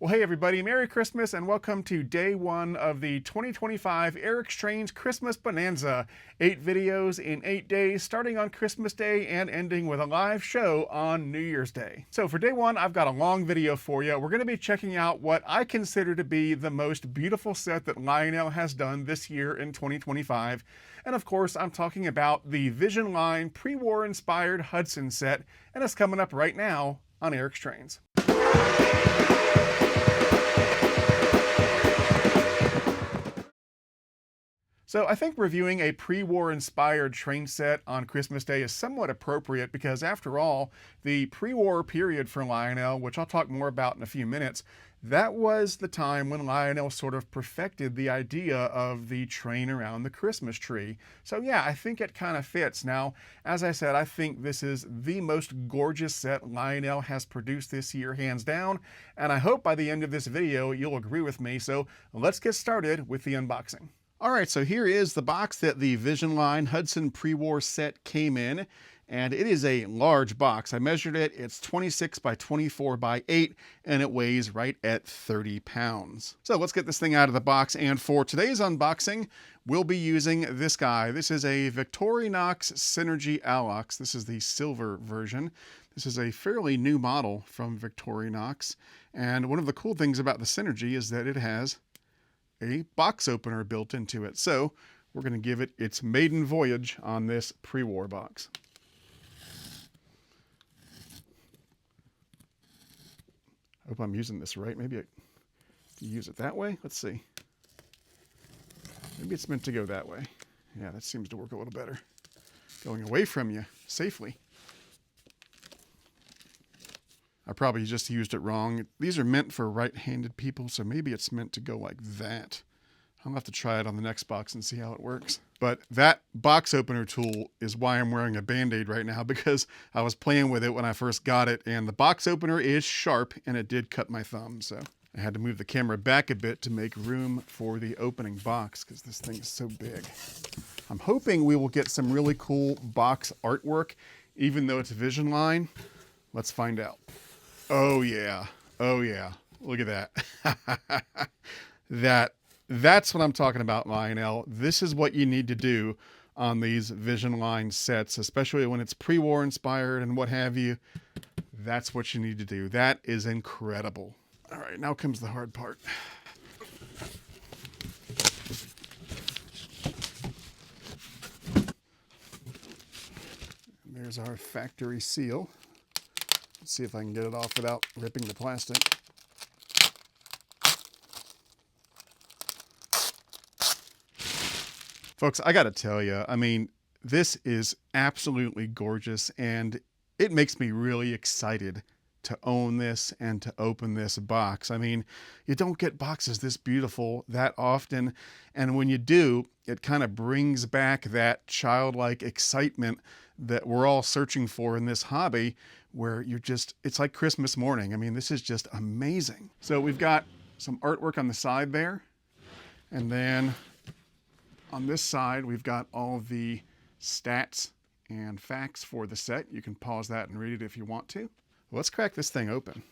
Well, hey everybody, Merry Christmas and welcome to day one of the 2025 Eric's Trains Christmas Bonanza. 8 videos in 8 days, starting on Christmas Day and ending with a live show on New Year's Day. So for day one, I've got a long video for you. We're going to be checking out what I consider to be the most beautiful set that Lionel has done this year in 2025. And of course, I'm talking about the Vision Line pre-war inspired Hudson set, and it's coming up right now on Eric's Trains. So I think reviewing a pre-war inspired train set on Christmas Day is somewhat appropriate because after all, the pre-war period for Lionel, which I'll talk more about in a few minutes, that was the time when Lionel sort of perfected the idea of the train around the Christmas tree. So yeah, I think it kind of fits. Now, as I said, I think this is the most gorgeous set Lionel has produced this year, hands down, and I hope by the end of this video you'll agree with me. So let's get started with the unboxing. All right, so here is the box that the Vision Line Hudson pre-war set came in, and it is a large box. I measured it. It's 26 by 24 by 8, and it weighs right at 30 pounds. So let's get this thing out of the box, and for today's unboxing, we'll be using this guy. This is a Victorinox Synergy Alox. This is the silver version. This is a fairly new model from Victorinox, and one of the cool things about the Synergy is that it has a box opener built into it. So we're going to give it its maiden voyage on this pre-war box. I hope I'm using this right. Maybe I use it that way. Let's see. Maybe it's meant to go that way. Yeah, that seems to work a little better. Going away from you safely. I probably just used it wrong. These are meant for right-handed people, so maybe it's meant to go like that. I'll have to try it on the next box and see how it works. But that box opener tool is why I'm wearing a Band-Aid right now, because I was playing with it when I first got it, and the box opener is sharp, and it did cut my thumb, so I had to move the camera back a bit to make room for the opening box, because this thing is so big. I'm hoping we will get some really cool box artwork, even though it's a Vision Line. Let's find out. Oh yeah. Oh yeah. Look at that. That's what I'm talking about, Lionel. This is what you need to do on these Vision Line sets, especially when it's pre-war inspired and what have you. That's what you need to do. That is incredible. All right, now comes the hard part. And there's our factory seal. Let's see if I can get it off without ripping the plastic. Folks, I gotta tell you, I mean, this is absolutely gorgeous, and it makes me really excited to own this and to open this box. I mean, you don't get boxes this beautiful that often, and when you do, it kind of brings back that childlike excitement that we're all searching for in this hobby, where it's like Christmas morning. I mean, this is just amazing. So we've got some artwork on the side there, and then on this side, we've got all the stats and facts for the set. You can pause that and read it if you want to. Let's crack this thing open.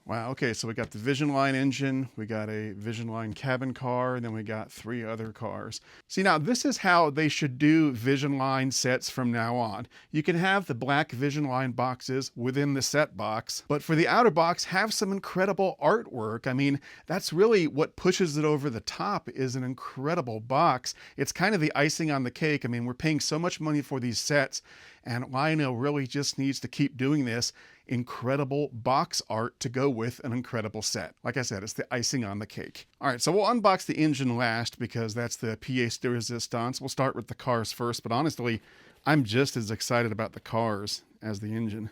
Wow, okay, so we got the Vision Line engine, we got a Vision Line cabin car, and then we got 3 other cars. See, now this is how they should do Vision Line sets from now on. You can have the black Vision Line boxes within the set box, but for the outer box, have some incredible artwork. I mean, that's really what pushes it over the top, is an incredible box. It's kind of the icing on the cake. I mean, we're paying so much money for these sets, and Lionel really just needs to keep doing this incredible box art to go with an incredible set. Like I said, it's the icing on the cake. All right, so we'll unbox the engine last because that's the pièce de résistance. We'll start with the cars first, but honestly, I'm just as excited about the cars as the engine.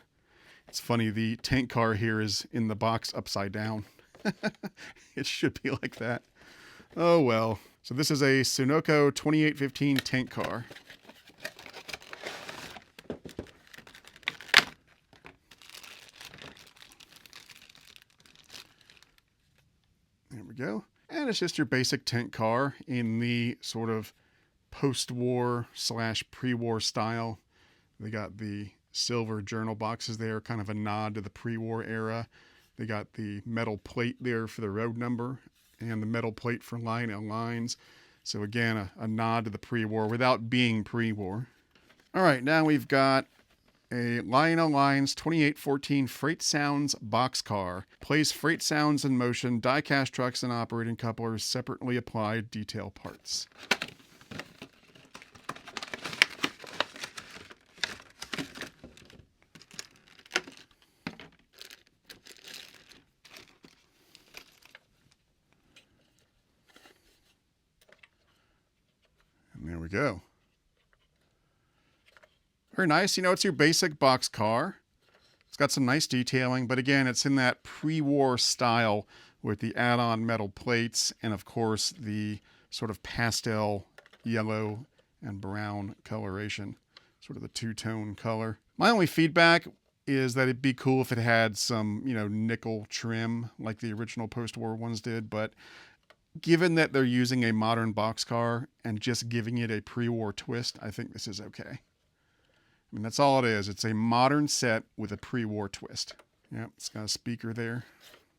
It's funny, the tank car here is in the box upside down. It should be like that. Oh well. So this is a Sunoco 2815 tank car. There we go. And it's just your basic tank car in the sort of post-war / pre-war style. They got the silver journal boxes there, kind of a nod to the pre-war era. They got the metal plate there for the road number and the metal plate for Lionel lines. So again, a nod to the pre-war without being pre-war. All right, now we've got a Lionel Lines 2814 Freight Sounds boxcar. Plays freight sounds in motion, die-cast trucks and operating couplers, separately applied detail parts. And there we go. Very nice. You know, it's your basic box car. It's got some nice detailing, but again, it's in that pre-war style with the add-on metal plates and, of course, the sort of pastel yellow and brown coloration, sort of the two-tone color. My only feedback is that it'd be cool if it had some, you know, nickel trim like the original post-war ones did, but given that they're using a modern boxcar and just giving it a pre-war twist, I think this is okay. I mean, that's all it is. It's a modern set with a pre-war twist. Yep, it's got a speaker there.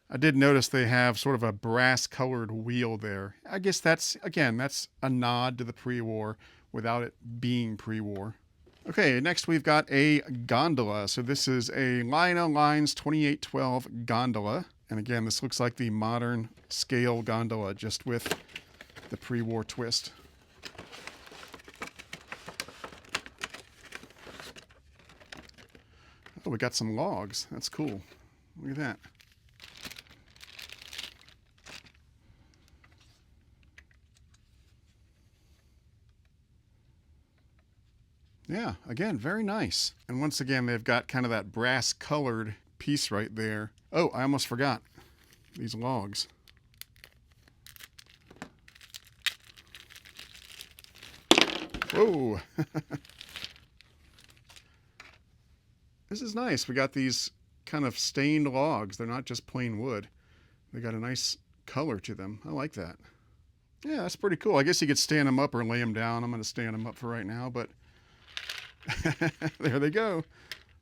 I did notice they have sort of a brass-colored wheel there. I guess that's, again, that's a nod to the pre-war without it being pre-war. Okay, next we've got a gondola. So this is a Lionel Lines 2812 gondola. And again, this looks like the modern scale gondola, just with the pre-war twist. Oh, we got some logs. That's cool. Look at that. Yeah, again, very nice. And once again, they've got kind of that brass colored piece right there. Oh, I almost forgot these logs. Whoa. This is nice. We got these kind of stained logs. They're not just plain wood. They got a nice color to them. I like that. Yeah, that's pretty cool. I guess you could stand them up or lay them down. I'm going to stand them up for right now, but there they go.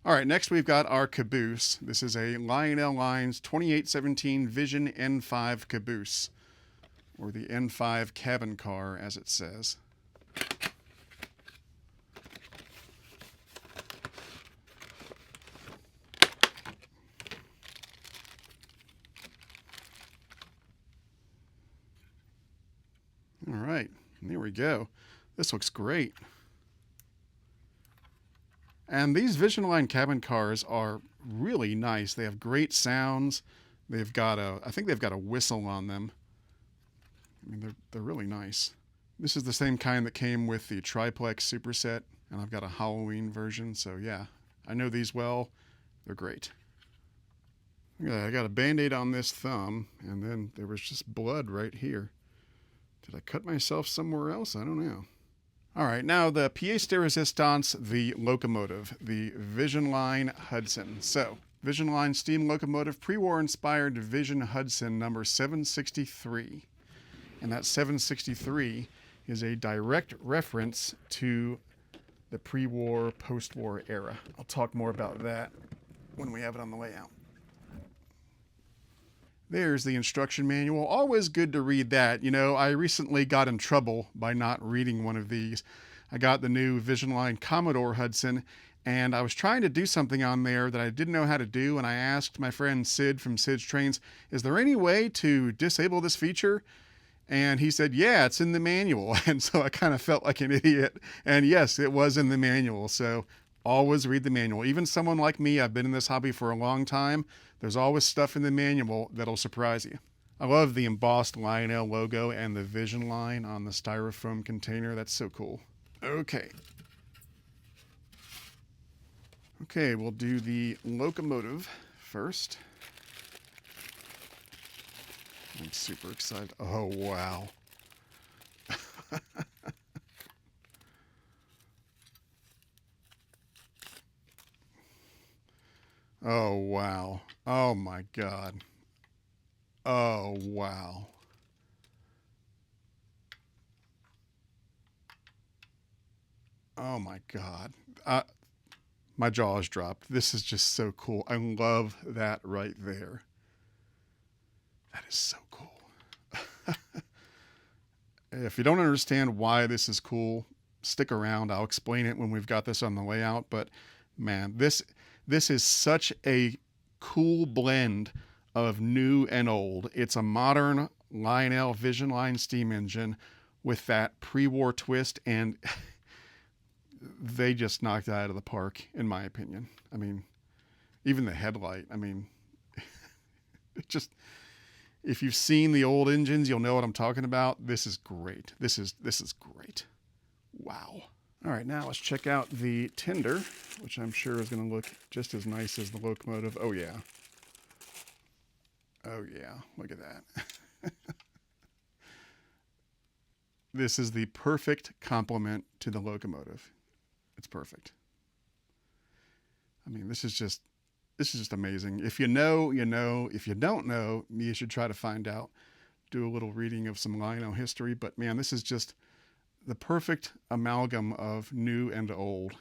All right, next we've got our caboose. This is a Lionel Lines 2817 Vision N5 caboose, or the N5 cabin car, as it says. All right, there we go. This looks great. And these Vision Line cabin cars are really nice. They have great sounds. They've got I think they've got a whistle on them. I mean, they're really nice. This is the same kind that came with the triplex superset, and I've got a Halloween version. So yeah, I know these well. They're great. Yeah, I got a Band-Aid on this thumb, and then there was just blood right here. Did I cut myself somewhere else? I don't know. All right, now the pièce de résistance, the locomotive, the Vision Line Hudson. So, Vision Line steam locomotive, pre-war inspired Vision Hudson number 763. And that 763 is a direct reference to the pre-war, post-war era. I'll talk more about that when we have it on the layout. There's the instruction manual. Always good to read that. You know, I recently got in trouble by not reading one of these. I got the new Vision Line Commodore Hudson, and I was trying to do something on there that I didn't know how to do, and I asked my friend Sid from Sid's Trains, is there any way to disable this feature? And he said, yeah, it's in the manual. And so I kind of felt like an idiot. And yes, it was in the manual. So always read the manual. Even someone like me, I've been in this hobby for a long time. There's always stuff in the manual that'll surprise you. I love the embossed Lionel logo and the Vision Line on the styrofoam container. That's so cool. Okay. Okay, we'll do the locomotive first. I'm super excited. Oh, wow. Oh, wow. Oh, my God. Oh, wow. Oh, my God. My jaw is dropped. This is just so cool. I love that right there. That is so cool. If you don't understand why this is cool, stick around. I'll explain it when we've got this on the layout. But man, this is such a cool blend of new and old. It's a modern Lionel Vision Line steam engine with that pre-war twist, and they just knocked it out of the park, in my opinion. I mean, even the headlight, I mean, it just, if you've seen the old engines, you'll know what I'm talking about. This is great. This is great. Wow. All right, now let's check out the tender, which I'm sure is going to look just as nice as the locomotive. Oh, yeah. Oh, yeah. Look at that. This is the perfect complement to the locomotive. It's perfect. I mean, this is just amazing. If you know, you know. If you don't know, you should try to find out. Do a little reading of some Lionel history. But man, this is just the perfect amalgam of new and old.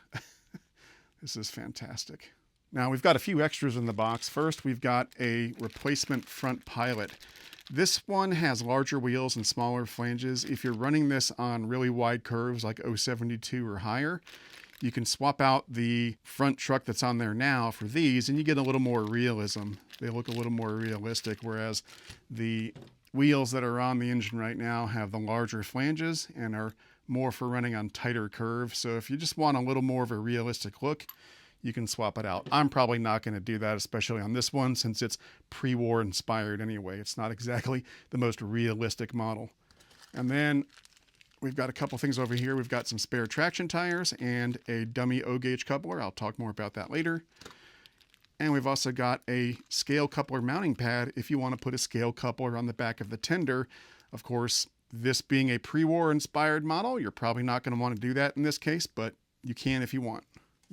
This is fantastic. Now we've got a few extras in the box. First, we've got a replacement front pilot. This one has larger wheels and smaller flanges. If you're running this on really wide curves like 072 or higher, you can swap out the front truck that's on there now for these, and you get a little more realism. They look a little more realistic, whereas the wheels that are on the engine right now have the larger flanges and are more for running on tighter curves. So if you just want a little more of a realistic look, you can swap it out. I'm probably not going to do that, especially on this one, since it's pre-war inspired anyway. It's not exactly the most realistic model. And then we've got a couple things over here. We've got some spare traction tires and a dummy O-gauge coupler. I'll talk more about that later. And we've also got a scale coupler mounting pad if you want to put a scale coupler on the back of the tender. Of course, this being a pre-war inspired model, you're probably not going to want to do that in this case, but you can if you want.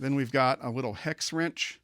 Then we've got a little hex wrench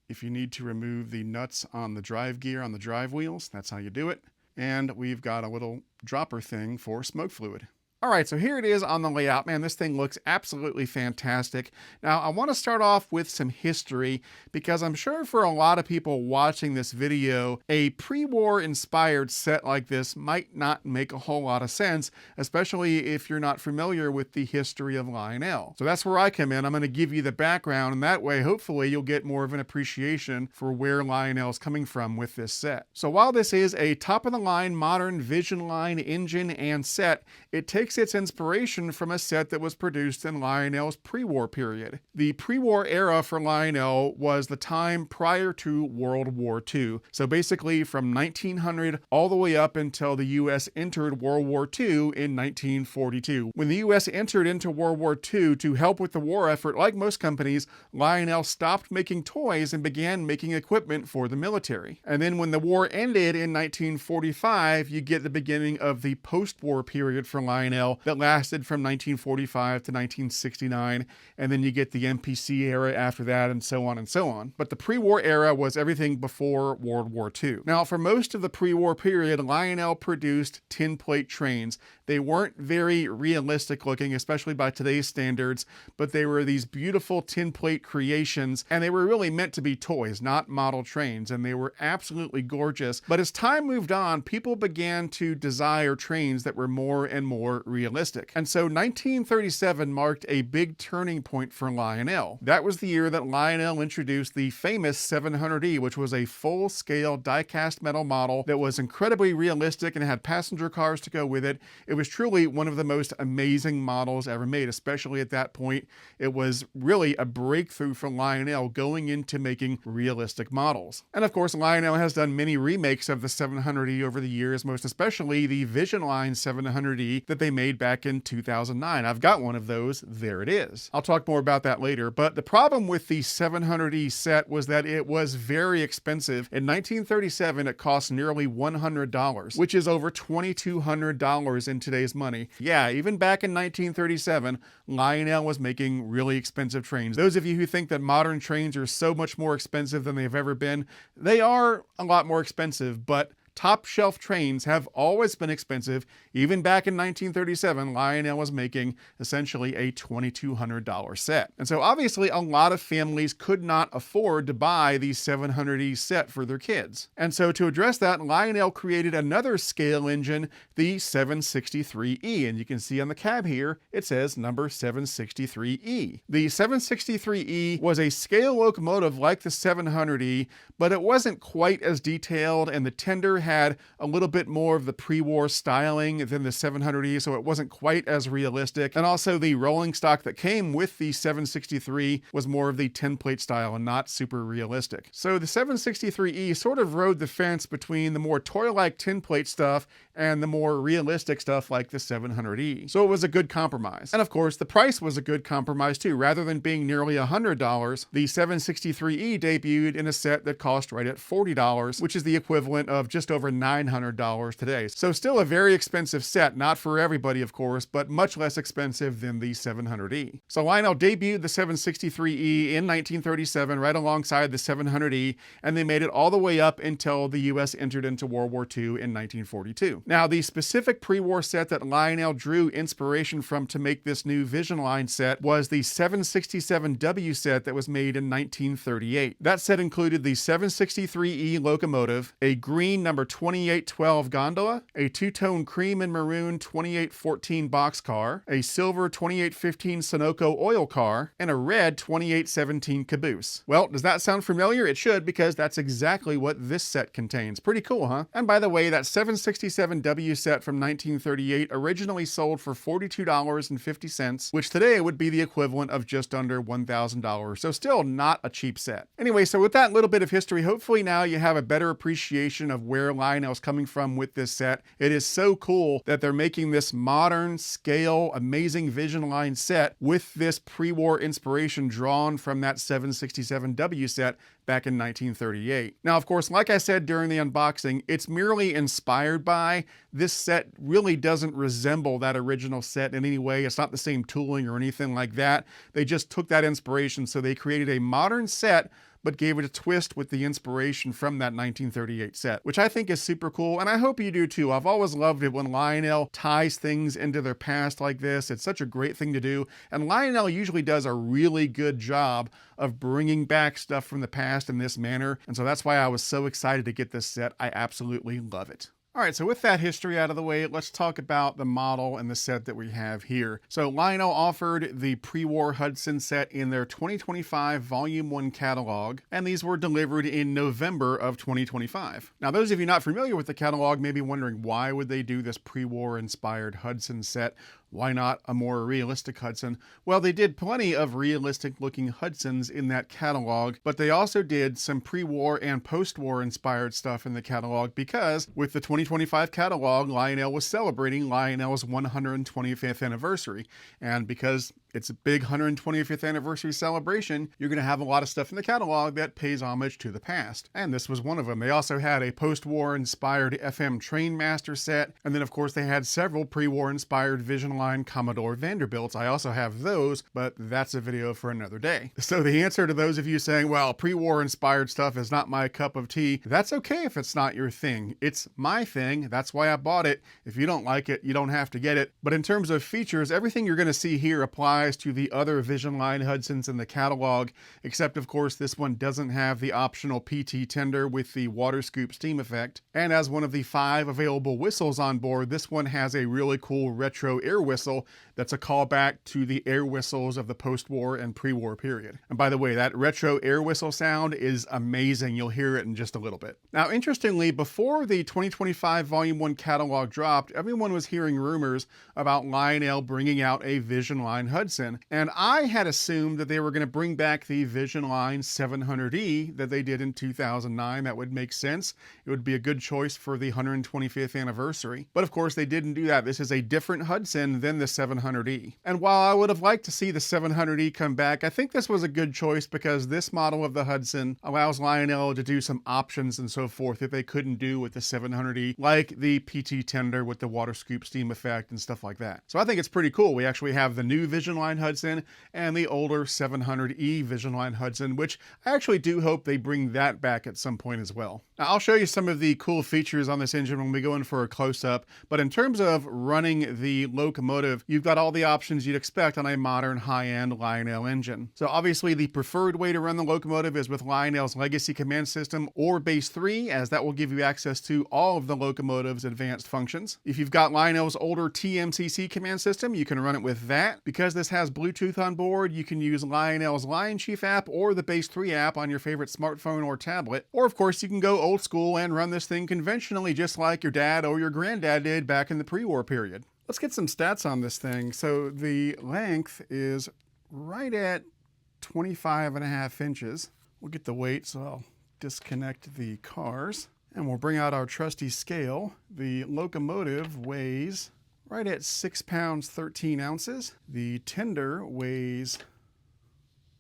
if you need to remove the nuts on the drive gear on the drive wheels. That's how you do it. And we've got a little dropper thing for smoke fluid. All right, so here it is on the layout. Man, this thing looks absolutely fantastic. Now, I want to start off with some history because I'm sure for a lot of people watching this video, a pre-war inspired set like this might not make a whole lot of sense, especially if you're not familiar with the history of Lionel. So that's where I come in. I'm going to give you the background, and that way, hopefully, you'll get more of an appreciation for where Lionel's coming from with this set. So while this is a top-of-the-line modern Vision Line engine and set, it takes its inspiration from a set that was produced in Lionel's pre-war period. The pre-war era for Lionel was the time prior to World War II. So basically from 1900 all the way up until the US entered World War II in 1942. When the US entered into World War II to help with the war effort, like most companies, Lionel stopped making toys and began making equipment for the military. And then when the war ended in 1945, you get the beginning of the post-war period for Lionel that lasted from 1945 to 1969, and then you get the MPC era after that, and so on and so on. But the pre-war era was everything before World War II. Now, for most of the pre-war period, Lionel produced tin plate trains. They weren't very realistic looking, especially by today's standards, but they were these beautiful tin plate creations, and they were really meant to be toys, not model trains, and they were absolutely gorgeous. But as time moved on, people began to desire trains that were more and more realistic. And so 1937 marked a big turning point for Lionel. That was the year that Lionel introduced the famous 700E, which was a full-scale die-cast metal model that was incredibly realistic and had passenger cars to go with it. It was truly one of the most amazing models ever made, especially at that point. It was really a breakthrough for Lionel going into making realistic models. And of course, Lionel has done many remakes of the 700E over the years, most especially the Vision Line 700E that they made back in 2009. I've got one of those. There it is. I'll talk more about that later, but the problem with the 700E set was that it was very expensive. In 1937, it cost nearly $100, which is over $2,200 in today's money. Yeah, even back in 1937, Lionel was making really expensive trains. Those of you who think that modern trains are so much more expensive than they've ever been, they are a lot more expensive, but top shelf trains have always been expensive. Even back in 1937, Lionel was making essentially a $2,200 set. And so obviously a lot of families could not afford to buy the 700E set for their kids. And so to address that, Lionel created another scale engine, the 763E. And you can see on the cab here, it says number 763E. The 763E was a scale locomotive like the 700E, but it wasn't quite as detailed, and the tender had a little bit more of the pre-war styling than the 700E, so it wasn't quite as realistic. And also the rolling stock that came with the 763 was more of the 10-plate style and not super realistic. So the 763E sort of rode the fence between the more toy-like 10-plate stuff and the more realistic stuff like the 700E. So it was a good compromise. And of course, the price was a good compromise too. Rather than being nearly $100, the 763E debuted in a set that cost right at $40, which is the equivalent of just over $900 today. So still a very expensive set, not for everybody of course, but much less expensive than the 700E. So Lionel debuted the 763E in 1937 right alongside the 700E, and they made it all the way up until the US entered into World War II in 1942. Now, the specific pre-war set that Lionel drew inspiration from to make this new Vision Line set was the 767W set that was made in 1938. That set included the 763E locomotive, a green number 2812 gondola, a two-tone cream and maroon 2814 boxcar, a silver 2815 Sunoco oil car, and a red 2817 caboose. Well, does that sound familiar? It should, because that's exactly what this set contains. Pretty cool, huh? And by the way, that 767W set from 1938 originally sold for $42.50, which today would be the equivalent of just under $1,000, so still not a cheap set. Anyway, so with that little bit of history, hopefully now you have a better appreciation of where Lionel's coming from with this set. It is so cool that they're making this modern scale, amazing Vision Line set with this pre-war inspiration drawn from that 767W set back in 1938. Now, of course, like I said during the unboxing, it's merely inspired by. This set really doesn't resemble that original set in any way. It's not the same tooling or anything like that. They just took that inspiration, so they created a modern set but gave it a twist with the inspiration from that 1938 set, which I think is super cool, and I hope you do too. I've always loved it when Lionel ties things into their past like this. It's such a great thing to do, and Lionel usually does a really good job of bringing back stuff from the past in this manner, and so that's why I was so excited to get this set. I absolutely love it. All right, so with that history out of the way, let's talk about the model and the set that we have here. So Lionel offered the pre-war Hudson set in their 2025 Volume 1 catalog, and these were delivered in November of 2025. Now, those of you not familiar with the catalog may be wondering, why would they do this pre-war inspired Hudson set? Why not a more realistic Hudson? Well, they did plenty of realistic looking Hudsons in that catalog, but they also did some pre-war and post-war inspired stuff in the catalog, because with the 2025 catalog, Lionel was celebrating Lionel's 125th anniversary. And because it's a big 125th anniversary celebration, you're going to have a lot of stuff in the catalog that pays homage to the past. And this was one of them. They also had a post-war inspired FM Trainmaster set. And then of course they had several pre-war inspired Vision Line Commodore Vanderbilts. I also have those, but that's a video for another day. So the answer to those of you saying, well, pre-war inspired stuff is not my cup of tea, that's okay if it's not your thing. It's my thing. That's why I bought it. If you don't like it, you don't have to get it. But in terms of features, everything you're going to see here applies to the other Vision Line Hudsons in the catalog, except of course this one doesn't have the optional PT tender with the water scoop steam effect. And as one of the 5 available whistles on board, this one has a really cool retro air whistle that's a callback to the air whistles of the post-war and pre-war period. And by the way, that retro air whistle sound is amazing. You'll hear it in just a little bit. Now, interestingly, before the 2025 Volume 1 catalog dropped, everyone was hearing rumors about Lionel bringing out a Vision Line Hudson, and I had assumed that they were going to bring back the Vision Line 700E that they did in 2009. That would make sense. It would be a good choice for the 125th anniversary. But of course, they didn't do that. This is a different Hudson than the 700E. And while I would have liked to see the 700E come back, I think this was a good choice because this model of the Hudson allows Lionel to do some options and so forth that they couldn't do with the 700E, like the PT tender with the water scoop steam effect and stuff like that. So I think it's pretty cool. We actually have the new Vision Vision Line Hudson and the older 700E Vision Line Hudson, which I actually do hope they bring that back at some point as well. Now, I'll show you some of the cool features on this engine when we go in for a close-up, but in terms of running the locomotive, you've got all the options you'd expect on a modern high-end Lionel engine. So obviously the preferred way to run the locomotive is with Lionel's legacy command system or base 3, as that will give you access to all of the locomotive's advanced functions. If you've got Lionel's older TMCC command system, you can run it with that. Because this has Bluetooth on board, you can use Lionel's Lion Chief app or the base 3 app on your favorite smartphone or tablet. Or of course you can go old school and run this thing conventionally, just like your dad or your granddad did back in the pre-war period. Let's get some stats on this thing. So the length is right at 25.5 inches. We'll get the weight, so I'll disconnect the cars. And we'll bring out our trusty scale. The locomotive weighs right at 6 pounds, 13 ounces. The tender weighs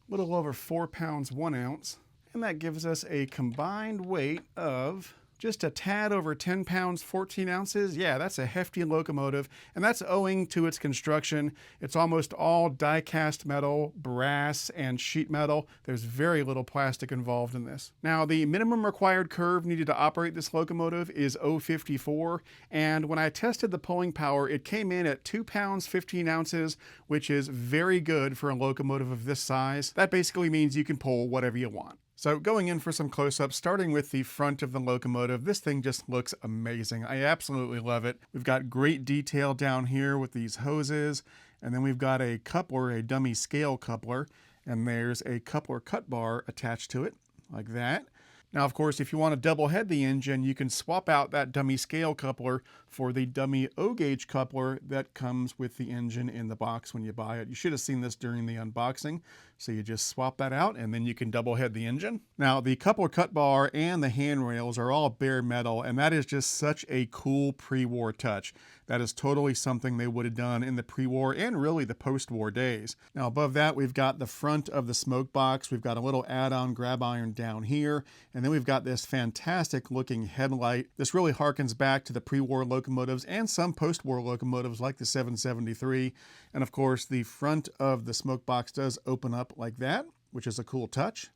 a little over 4 pounds, 1 ounce. And that gives us a combined weight of just a tad over 10 pounds, 14 ounces. Yeah, that's a hefty locomotive, and that's owing to its construction. It's almost all die-cast metal, brass, and sheet metal. There's very little plastic involved in this. Now, the minimum required curve needed to operate this locomotive is 0.54, and when I tested the pulling power, it came in at 2 pounds, 15 ounces, which is very good for a locomotive of this size. That basically means you can pull whatever you want. So going in for some close-ups, starting with the front of the locomotive, this thing just looks amazing. I absolutely love it. We've got great detail down here with these hoses, and then we've got a coupler, a dummy scale coupler, and there's a coupler cut bar attached to it, like that. Now, of course, if you want to double head the engine, you can swap out that dummy scale coupler for the dummy O-gauge coupler that comes with the engine in the box when you buy it. You should have seen this during the unboxing. So you just swap that out and then you can double head the engine. Now, the coupler cut bar and the handrails are all bare metal, and that is just such a cool pre-war touch. That is totally something they would have done in the pre-war and really the post-war days. Now, above that, we've got the front of the smoke box. We've got a little add-on grab iron down here, and then we've got this fantastic looking headlight. This really harkens back to the pre-war locomotives and some post-war locomotives like the 773. And of course, the front of the smoke box does open up like that, which is a cool touch.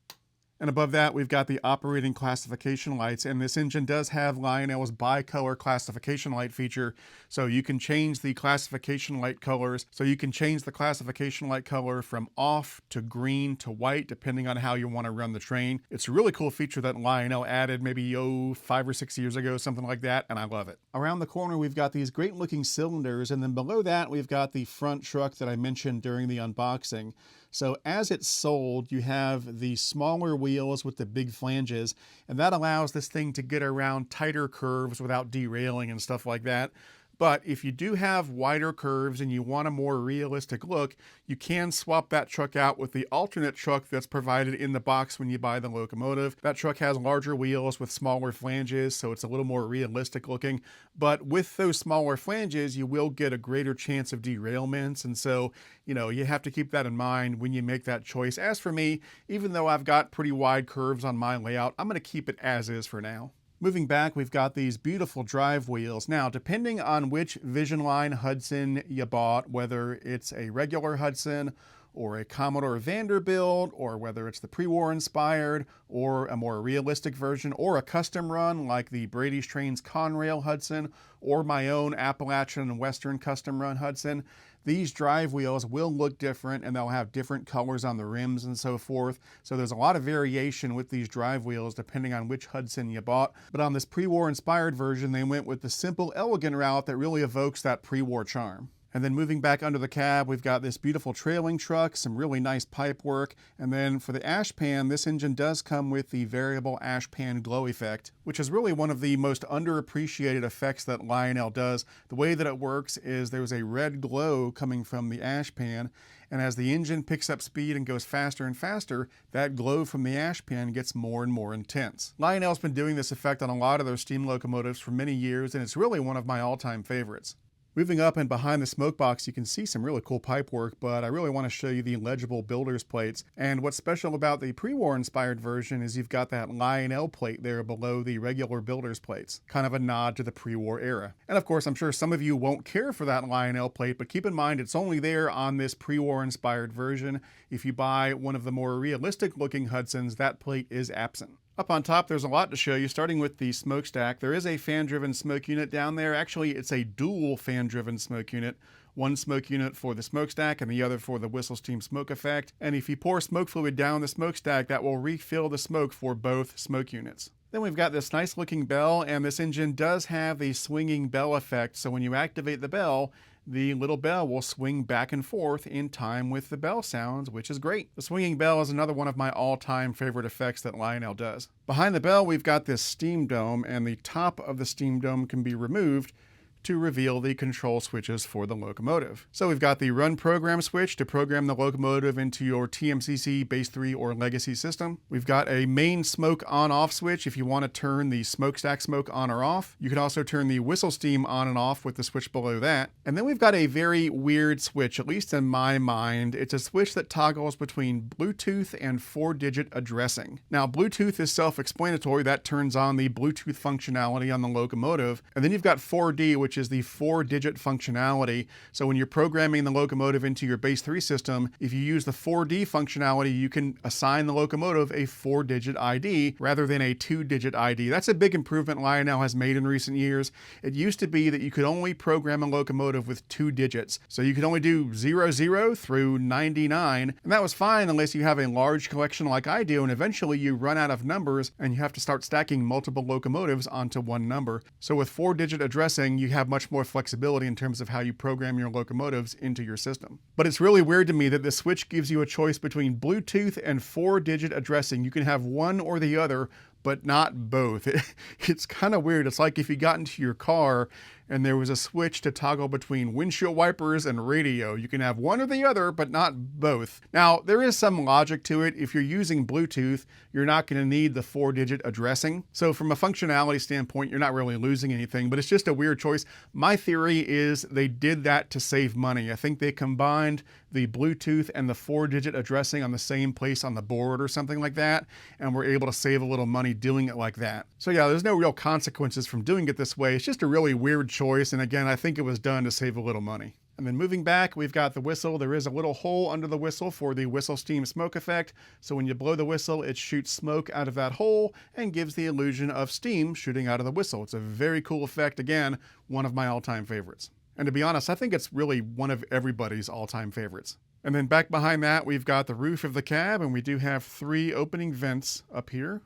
And above that, we've got the operating classification lights, and this engine does have Lionel's bicolor classification light feature, so you can change the classification light colors. So you can change the classification light color from off to green to white, depending on how you want to run the train. It's a really cool feature that Lionel added maybe 5 or 6 years ago, something like that, and I love it. Around the corner, we've got these great looking cylinders, and then below that, we've got the front truck that I mentioned during the unboxing. So as it's sold, you have the smaller wheels with the big flanges, and that allows this thing to get around tighter curves without derailing and stuff like that. But if you do have wider curves and you want a more realistic look, you can swap that truck out with the alternate truck that's provided in the box when you buy the locomotive. That truck has larger wheels with smaller flanges, so it's a little more realistic looking. But with those smaller flanges, you will get a greater chance of derailments. And so, you have to keep that in mind when you make that choice. As for me, even though I've got pretty wide curves on my layout, I'm going to keep it as is for now. Moving back, we've got these beautiful drive wheels. Now, depending on which Vision Line Hudson you bought, whether it's a regular Hudson or a Commodore Vanderbilt, or whether it's the pre-war inspired or a more realistic version, or a custom run like the Brady's Trains Conrail Hudson or my own Appalachian and Western custom run Hudson, these drive wheels will look different and they'll have different colors on the rims and so forth. So there's a lot of variation with these drive wheels depending on which Hudson you bought. But on this pre-war inspired version, they went with the simple, elegant route that really evokes that pre-war charm. And then moving back under the cab, we've got this beautiful trailing truck, some really nice pipe work. And then for the ash pan, this engine does come with the variable ash pan glow effect, which is really one of the most underappreciated effects that Lionel does. The way that it works is there's a red glow coming from the ash pan, and as the engine picks up speed and goes faster and faster, that glow from the ash pan gets more and more intense. Lionel's been doing this effect on a lot of their steam locomotives for many years, and it's really one of my all-time favorites. Moving up and behind the smoke box, you can see some really cool pipe work, but I really want to show you the legible builder's plates. And what's special about the pre-war inspired version is you've got that Lionel plate there below the regular builder's plates, kind of a nod to the pre-war era. And of course, I'm sure some of you won't care for that Lionel plate, but keep in mind it's only there on this pre-war inspired version. If you buy one of the more realistic looking Hudsons, that plate is absent. Up on top, there's a lot to show you, starting with the smokestack. There is a fan-driven smoke unit down there. Actually, it's a dual fan-driven smoke unit. One smoke unit for the smokestack and the other for the whistle steam smoke effect. And if you pour smoke fluid down the smokestack, that will refill the smoke for both smoke units. Then we've got this nice looking bell, and this engine does have the swinging bell effect. So when you activate the bell, the little bell will swing back and forth in time with the bell sounds, which is great. The swinging bell is another one of my all-time favorite effects that Lionel does. Behind the bell, we've got this steam dome, and the top of the steam dome can be removed to reveal the control switches for the locomotive. So we've got the run program switch to program the locomotive into your TMCC base 3 or legacy system. We've got a main smoke on off switch if you want to turn the smokestack smoke on or off. You can also turn the whistle steam on and off with the switch below that. And then we've got a very weird switch, at least in my mind. It's a switch that toggles between Bluetooth and 4-digit addressing. Now, Bluetooth is self-explanatory. That turns on the Bluetooth functionality on the locomotive. And then you've got 4D, which is the 4-digit functionality. So when you're programming the locomotive into your base 3 system, if you use the 4D functionality, you can assign the locomotive a 4-digit ID rather than a 2-digit ID. That's a big improvement Lionel has made in recent years. It used to be that you could only program a locomotive with 2 digits. So you could only do 00 through 99, and that was fine unless you have a large collection like I do, and eventually you run out of numbers and you have to start stacking multiple locomotives onto one number. So with 4-digit addressing, you have much more flexibility in terms of how you program your locomotives into your system. But it's really weird to me that the switch gives you a choice between Bluetooth and 4-digit addressing. You can have one or the other, but not both. It's kind of weird. It's like if you got into your car and there was a switch to toggle between windshield wipers and radio. You can have one or the other, but not both. Now, there is some logic to it. If you're using Bluetooth, you're not going to need the 4-digit addressing. So from a functionality standpoint, you're not really losing anything, but it's just a weird choice. My theory is they did that to save money. I think they combined the Bluetooth and the 4-digit addressing on the same place on the board or something like that, and we're able to save a little money doing it like that. So yeah, there's no real consequences from doing it this way. It's just a really weird choice, and again, I think it was done to save a little money. And then moving back, we've got the whistle. There is a little hole under the whistle for the whistle steam smoke effect. So when you blow the whistle, it shoots smoke out of that hole and gives the illusion of steam shooting out of the whistle. It's a very cool effect. Again, one of my all-time favorites. And to be honest, I think it's really one of everybody's all-time favorites. And then back behind that, we've got the roof of the cab, and we do have 3 opening vents up here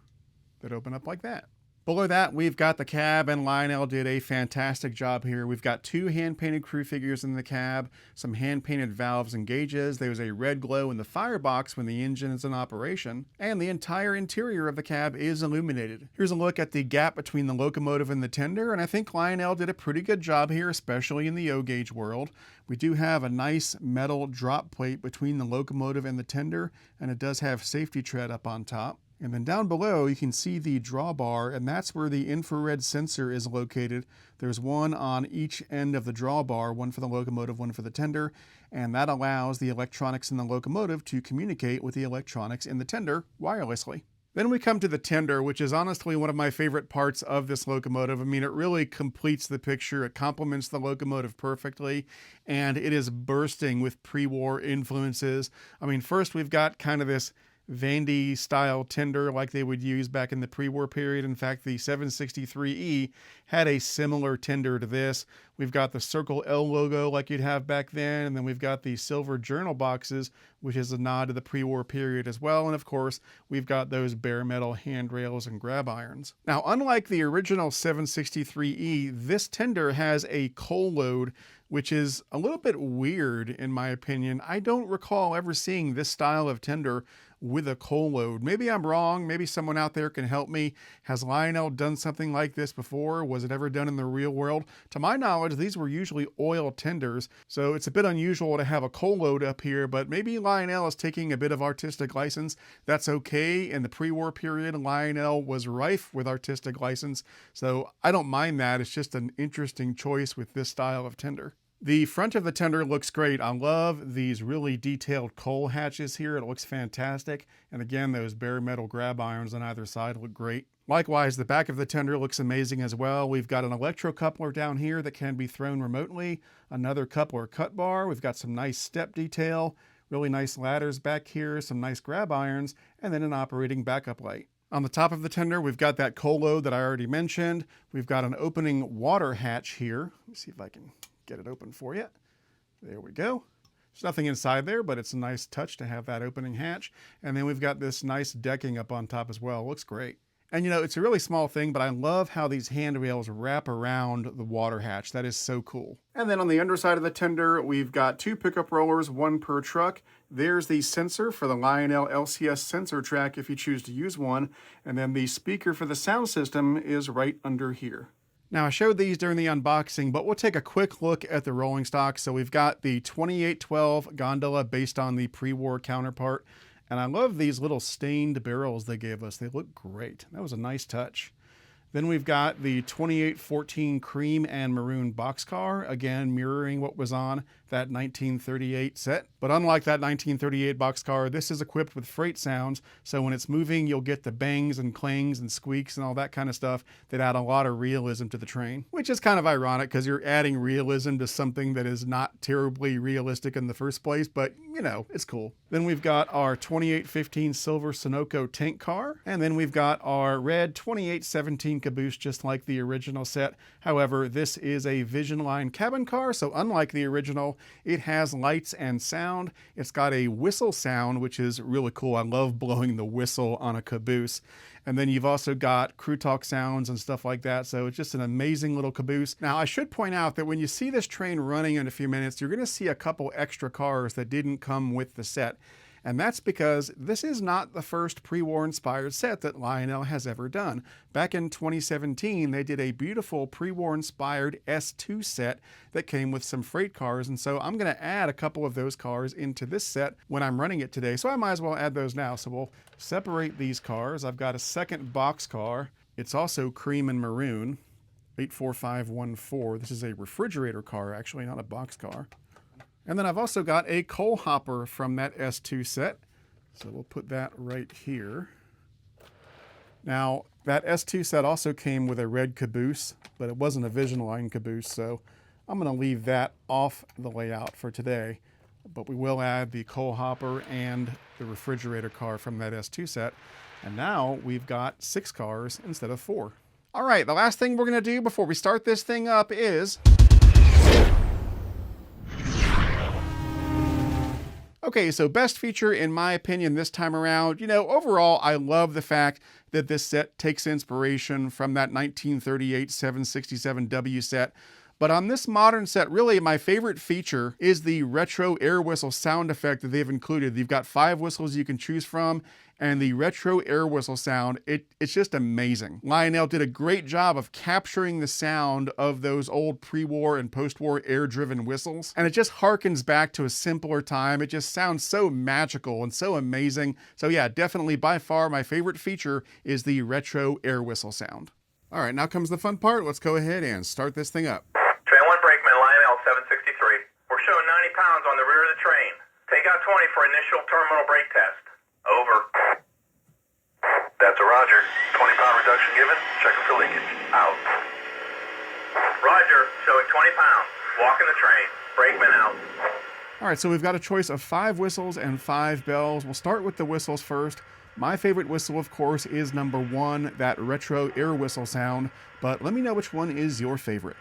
that open up like that. Below that, we've got the cab, and Lionel did a fantastic job here. We've got 2 hand-painted crew figures in the cab, some hand-painted valves and gauges. There's a red glow in the firebox when the engine is in operation, and the entire interior of the cab is illuminated. Here's a look at the gap between the locomotive and the tender, and I think Lionel did a pretty good job here, especially in the O-gauge world. We do have a nice metal drop plate between the locomotive and the tender, and it does have safety tread up on top. And then down below, you can see the drawbar, and that's where the infrared sensor is located. There's one on each end of the drawbar, one for the locomotive, one for the tender, and that allows the electronics in the locomotive to communicate with the electronics in the tender wirelessly. Then we come to the tender, which is honestly one of my favorite parts of this locomotive. I mean, it really completes the picture. It complements the locomotive perfectly, and it is bursting with pre-war influences. I mean, first we've got kind of this Vandy style tender like they would use back in the pre-war period. In fact, the 763E had a similar tender to this. We've got the Circle L logo like you'd have back then, and then we've got the silver journal boxes, which is a nod to the pre-war period as well. And of course, we've got those bare metal handrails and grab irons. Now, unlike the original 763E, this tender has a coal load, which is a little bit weird in my opinion. I don't recall ever seeing this style of tender with a coal load. Maybe I'm wrong. Maybe someone out there can help me. Has Lionel done something like this before? Was it ever done in the real world? To my knowledge, these were usually oil tenders, so it's a bit unusual to have a coal load up here, but maybe Lionel is taking a bit of artistic license. That's okay. In the pre-war period, Lionel was rife with artistic license, so I don't mind that. It's just an interesting choice with this style of tender. The front of the tender looks great. I love these really detailed coal hatches here. It looks fantastic. And again, those bare metal grab irons on either side look great. Likewise, the back of the tender looks amazing as well. We've got an electrocoupler down here that can be thrown remotely, another coupler cut bar. We've got some nice step detail, really nice ladders back here, some nice grab irons, and then an operating backup light. On the top of the tender, we've got that coal load that I already mentioned. We've got an opening water hatch here. Let me see if I can get it open for you. There we go. There's nothing inside there, but it's a nice touch to have that opening hatch. And then we've got this nice decking up on top as well. Looks great. And you know, it's a really small thing, but I love how these handrails wrap around the water hatch. That is so cool. And then on the underside of the tender, we've got 2 pickup rollers, 1 per truck. There's the sensor for the Lionel LCS sensor track if you choose to use one. And then the speaker for the sound system is right under here. Now, I showed these during the unboxing, but we'll take a quick look at the rolling stock. So we've got the 2812 gondola based on the pre-war counterpart. And I love these little stained barrels they gave us. They look great. That was a nice touch. Then we've got the 2814 cream and maroon boxcar, again mirroring what was on that 1938 set. But unlike that 1938 boxcar, this is equipped with freight sounds, so when it's moving, you'll get the bangs and clangs and squeaks and all that kind of stuff that add a lot of realism to the train, which is kind of ironic because you're adding realism to something that is not terribly realistic in the first place, but you know, it's cool. Then we've got our 2815 silver Sunoco tank car, and then we've got our red 2817 caboose, just like the original set. However, this is a Vision Line cabin car, so unlike the original, it has lights and sound. It's got a whistle sound, which is really cool. I love blowing the whistle on a caboose. And then you've also got crew talk sounds and stuff like that. So it's just an amazing little caboose. Now, I should point out that when you see this train running in a few minutes, you're going to see a couple extra cars that didn't come with the set. And that's because this is not the first pre-war inspired set that Lionel has ever done. Back in 2017, they did a beautiful pre-war inspired S2 set that came with some freight cars. And so I'm going to add a couple of those cars into this set when I'm running it today. So I might as well add those now. So we'll separate these cars. I've got a second box car. It's also cream and maroon, 84514. This is a refrigerator car, actually, not a box car. And then I've also got a coal hopper from that S2 set. So we'll put that right here. Now, that S2 set also came with a red caboose, but it wasn't a Vision Line caboose, so I'm going to leave that off the layout for today. But we will add the coal hopper and the refrigerator car from that S2 set. And now we've got 6 cars instead of 4. All right, the last thing we're going to do before we start this thing up is... Okay, so best feature in my opinion this time around, you know, overall I love the fact that this set takes inspiration from that 1938 767W set. But on this modern set, really my favorite feature is the retro air whistle sound effect that they've included. You've got 5 whistles you can choose from, and the retro air whistle sound, it's just amazing. Lionel did a great job of capturing the sound of those old pre-war and post-war air-driven whistles, and it just harkens back to a simpler time. It just sounds so magical and so amazing. So yeah, definitely by far my favorite feature is the retro air whistle sound. All right, now comes the fun part. Let's go ahead and start this thing up. Train 1 brakeman, Lionel 763. We're showing 90 pounds on the rear of the train. Take out 20 for initial terminal brake test. Over. That's a Roger. 20-pound reduction given. Checking for leakage. Out. Roger. Showing 20 pounds. Walking the train. Brakeman out. All right, so we've got a choice of 5 whistles and 5 bells. We'll start with the whistles first. My favorite whistle, of course, is number 1, that retro air whistle sound. But let me know which one is your favorite.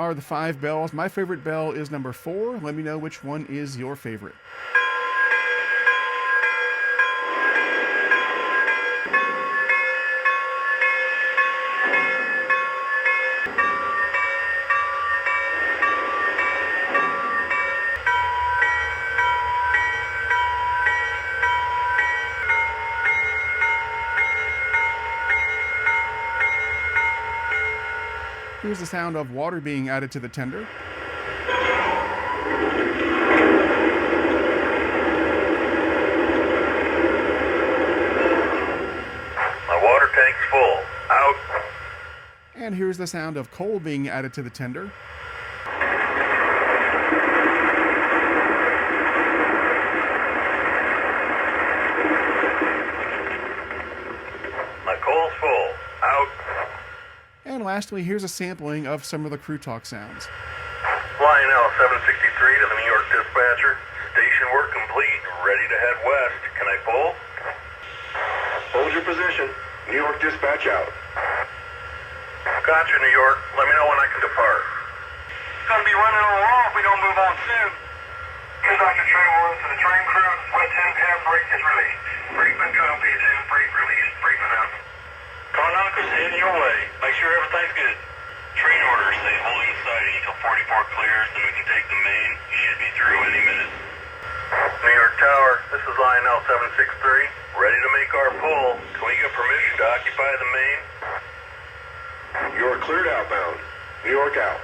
are the 5 bells. My favorite bell is number 4. Let me know which one is your favorite. Here's the sound of water being added to the tender. My water tank's full. Out. And here's the sound of coal being added to the tender. My coal's full. Out. And lastly, here's a sampling of some of the crew talk sounds. Lionel 763 to the New York dispatcher. Station work complete. Ready to head west. Can I pull? Hold your position. New York dispatch out. Gotcha, New York. Let me know when I can depart. It's gonna be running on long if we don't move on soon. Here's Dr. Train 1 to the train crew. Wet 10 half brake is released. Brakeman copy, 10 brake released. Brakeman out. Car knockers heading your way. Make sure everything's good. Train order, stay holding the siding until 44 clears, then we can take the main. You should be through any minute. New York Tower, this is Lionel 763. Ready to make our pull. Can we get permission to occupy the main? You're cleared outbound. New York out.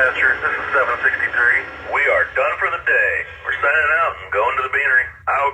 dispatcher. This is 763. We are done for the day. We're signing out and going to the beanery. Out.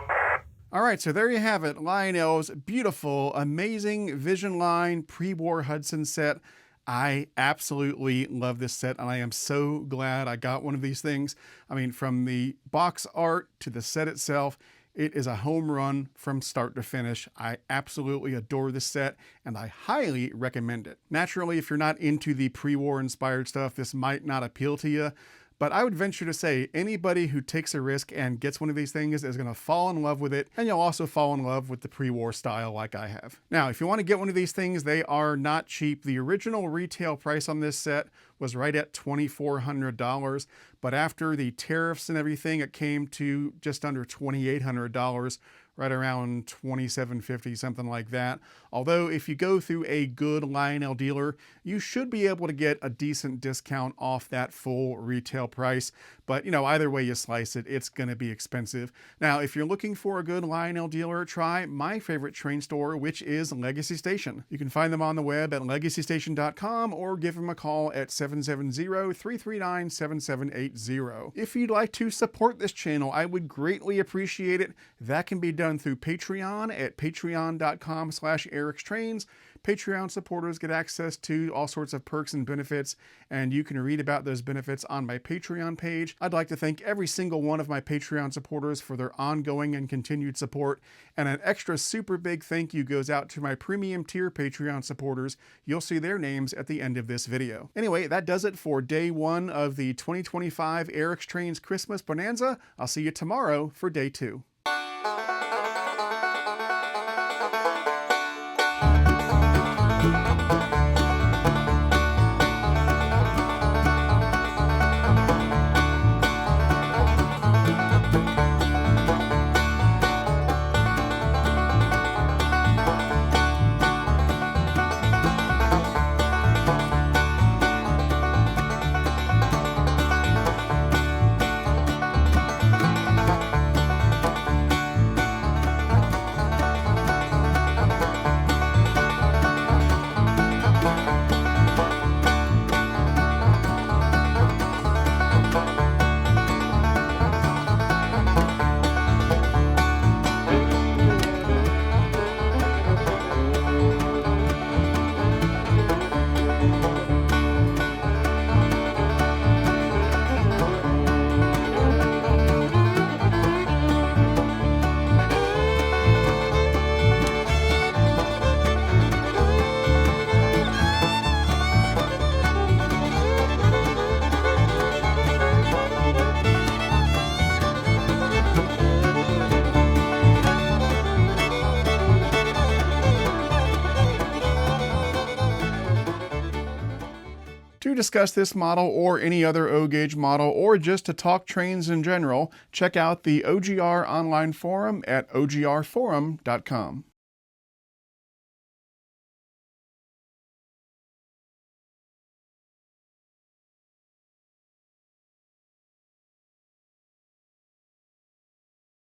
All right, so there you have it. Lionel's beautiful, amazing Vision Line pre-war Hudson set. I absolutely love this set, and I am so glad I got one of these things. I mean, from the box art to the set itself, it is a home run from start to finish. I absolutely adore this set, and I highly recommend it. Naturally, if you're not into the pre-war inspired stuff, this might not appeal to you, but I would venture to say anybody who takes a risk and gets one of these things is going to fall in love with it, and you'll also fall in love with the pre-war style like I have. Now, if you want to get one of these things, they are not cheap. The original retail price on this set was right at $2,400, but after the tariffs and everything, it came to just under $2,800, right around $2,750, something like that. Although if you go through a good Lionel dealer, you should be able to get a decent discount off that full retail price. But, you know, either way you slice it, it's going to be expensive. Now, if you're looking for a good Lionel dealer, try my favorite train store, which is Legacy Station. You can find them on the web at legacystation.com or give them a call at 770-339-7780. If you'd like to support this channel, I would greatly appreciate it. That can be done through Patreon at patreon.com/ericstrains. Patreon supporters get access to all sorts of perks and benefits, and you can read about those benefits on my Patreon page. I'd like to thank every single one of my Patreon supporters for their ongoing and continued support, and an extra super big thank you goes out to my premium tier Patreon supporters. You'll see their names at the end of this video. Anyway, that does it for day one of the 2025 Eric's Trains Christmas Bonanza. I'll see you tomorrow for day two. To discuss this model or any other O-gauge model, or just to talk trains in general, check out the OGR online forum at ogrforum.com.